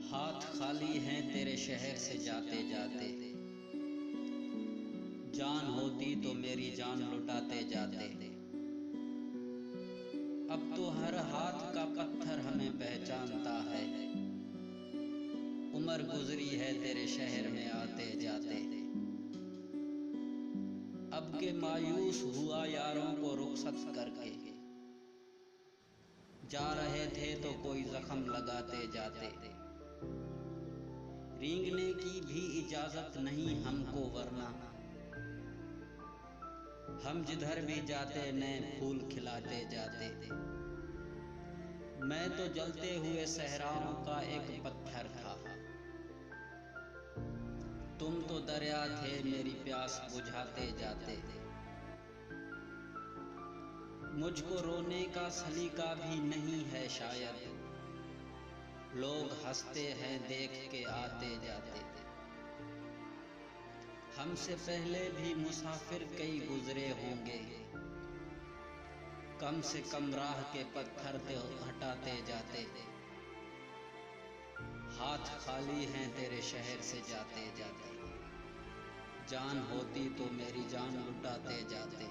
हाथ खाली हैं तेरे शहर से जाते जाते, जान होती तो मेरी जान लुटाते जाते। अब तो हर हाथ का पत्थर हमें पहचानता है, उम्र गुजरी है तेरे शहर में आते जाते। अब के मायूस हुआ यारों को रुखसत करके, जा रहे थे तो कोई जख्म लगाते जाते। रेंगने की भी इजाजत नहीं हमको, वरना हम जिधर भी जाते नए फूल खिलाते जाते। मैं तो जलते हुए सहराओं का एक पत्थर था, तुम तो दरिया थे मेरी प्यास बुझाते जाते। मुझको रोने का सलीका भी नहीं है शायद, लोग हंसते हैं देख के आते जाते। हमसे पहले भी मुसाफिर कई गुजरे होंगे, कम से कम राह के पत्थर तो हटाते जाते। हाथ खाली हैं तेरे शहर से जाते जाते, जान होती तो मेरी जान लुटाते जाते।